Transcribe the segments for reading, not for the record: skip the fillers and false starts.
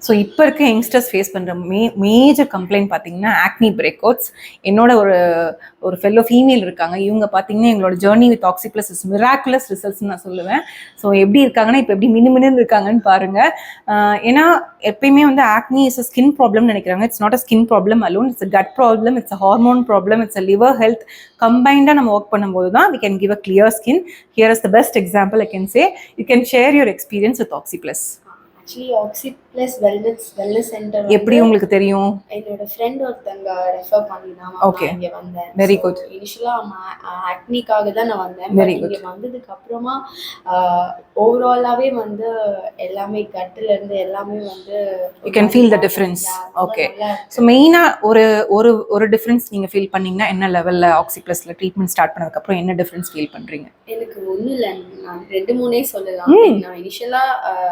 So இப்போ இருக்க youngsters face பண்ணுற மேஜர் கம்ப்ளைண்ட் பார்த்தீங்கன்னா ஆக்னி பிரேக் அவுட்ஸ். என்னோட ஒரு ஃபெல்லோ ஃபீமேல் இருக்காங்க. இவங்க பார்த்தீங்கன்னா எங்களோட ஜேர்னி வித் ஆக்சிப்ளஸ் இஸ் மிராக்குலஸ் ரிசல்ட்ஸ்னு நான் சொல்லுவேன். ஸோ எப்படி இருக்காங்கன்னா இப்போ எப்படி மினுமினு இருக்காங்கன்னு பாருங்கள். ஏன்னா எப்பயுமே வந்து ஆக்னி இஸ் அ ஸ்கின் ப்ராப்ளம்னு நினைக்கிறாங்க. It's not a skin problem alone, it's a gut problem, it's a hormone problem, it's a liver health. கம்பைண்டாக நம்ம ஒர்க் பண்ணும்போது தான் we can give a clear skin. Here is the best example I can say. You can share your experience with Oxyplus. Actually Oxyplus wellness centre எப்படி உங்களுக்கு தெரியும்? என்னோட friend ஒருத்தங்க refer பண்ணி தான் இங்கே வந்தேன். Very good. இனிஷியலாக ஆக்னிக்காக தான் நான் வந்தேன். இங்கே வந்ததுக்கு அப்புறமா ஓவராலாகவே வந்து எல்லாமே கட்டிலேருந்து எல்லாமே வந்து you can feel the difference. Okay. So மெயினாக ஒரு டிஃப்ரென்ஸ் நீங்கள் ஃபீல் பண்ணீங்கன்னா என்ன லெவலில் ஆக்சிப்ளஸில் ட்ரீட்மெண்ட் ஸ்டார்ட் பண்ணதுக்கப்புறம் என்ன டிஃப்ரென்ஸ் ஃபீல் பண்ணுறீங்க? எனக்கு ஒன்றும் இல்லை, நான் 2-3 சொல்லலாம். நான் இனிஷியலாக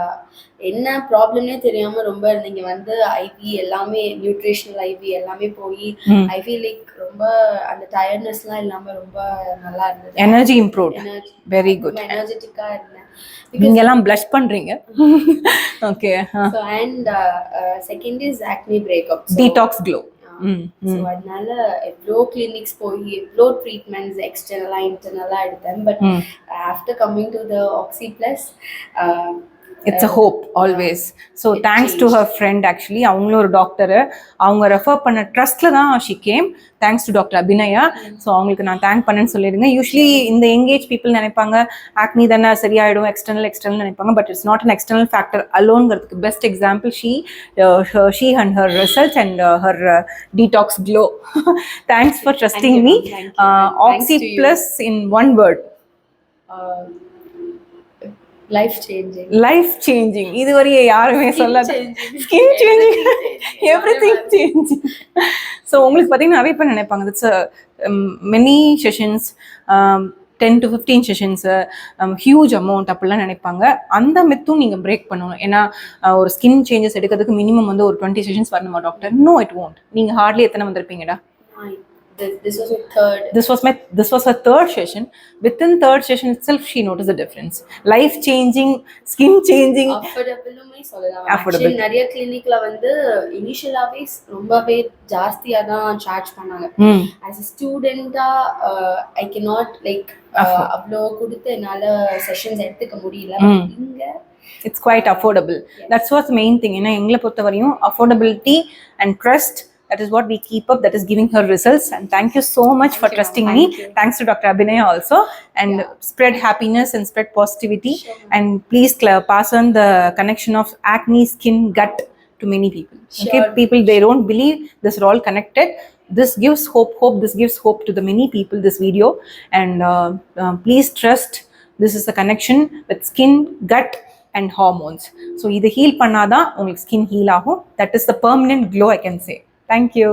என்ன ப்ராப்ளம்னே தெரியாம ரொம்ப நீங்க வந்து ஐவி எல்லாமே நியூட்ரிஷனல் ஐவி எல்லாமே போய் ஐ ஃபீல் லைக் ரொம்ப அந்த டயர்ட்னஸ்லாம் இல்லாம ரொம்ப நல்லா இருந்தது. Energy improved. Very good. எனர்ஜெட்டிக்கா இருந்தேன். நீங்க எல்லாம் ப்ளஷ் பண்றீங்க. Okay. So and second is acne breakup, detox glow. So அதனால எவ்வளோ கிளினிக்ஸ் போய் எவ்வளோ ட்ரீட்மெண்ட்ஸ் எக்ஸ்டர்னலாக இன்டர்னலாக எடுத்தேன். But after coming to the Oxyplus it's a hope always. So thanks to her friend actually, அவங்களும் ஒரு டாக்டர், அவங்க ரெஃபர் பண்ண ட்ரஸ்ட்ல தான் she came. Thanks to doctor Abhinaya. So அவங்களுக்கு நான் தேங்க் பண்ணேன்னு சொல்லிடுங்க. யூஸ்வலி இந்த எங்கேஜ் பீப்புள் நினைப்பாங்க ஆக்னி தானே சரியாயிடும், எக்ஸ்டர்னல் நினைப்பாங்க. But it's not an external factor அலோன்ங்கிறதுக்கு best example she and her results and her detox glow. Thanks for trusting me. Oxyplus in one word. Life changing. இதுவரையே யாருமே சொல்லாத. Skin changing, everything changing. So உங்களுக்கு பார்த்தீங்கன்னா நிறைய பேர் நினைப்பாங்க it's many sessions, 10 to 15 sessions, huge amount அப்படிலாம் நினைப்பாங்க. அந்த மித்தும் நீங்கள் பிரேக் பண்ணணும். ஏன்னா ஒரு ஸ்கின் சேஞ்சஸ் எடுக்கிறதுக்கு மினிமம் வந்து ஒரு 20 செஷன்ஸ் வரணுமா டாக்டர்? No, it won't. நீங்கள் ஹார்ட்லி எத்தனை வந்திருப்பீங்கடா? This was her third session. Within third session itself, she noticed the difference. Life changing, skin changing. Affordable. நிறைய கிளினிக்ல வந்து இனிஷியலாவே ரொம்பவே ஜாஸ்தியா தான் சார்ஜ் பண்ணாங்க. as a student I cannot like அவ்ளோ கொடுத்து என்னால செஷன்ஸ் எடுத்துக்க முடியல. இங்க it's quite affordable. That's what's the main thing. ஏன்னா எங்களை பொறுத்தவரையும் affordability and trust, that is what we keep up, that is giving her results. And thank you so much for trusting me. Thanks to Dr. Abhinaya also. And spread happiness and spread positivity. And please pass on the connection of acne, skin, gut to many people. Okay, people, they don't believe this are all connected. This gives hope. This gives hope to the many people, this video. And please trust, this is the connection with skin, gut and hormones. So idu heal pannada ungalku skin heal agum. That is the permanent glow, I can say. Thank you.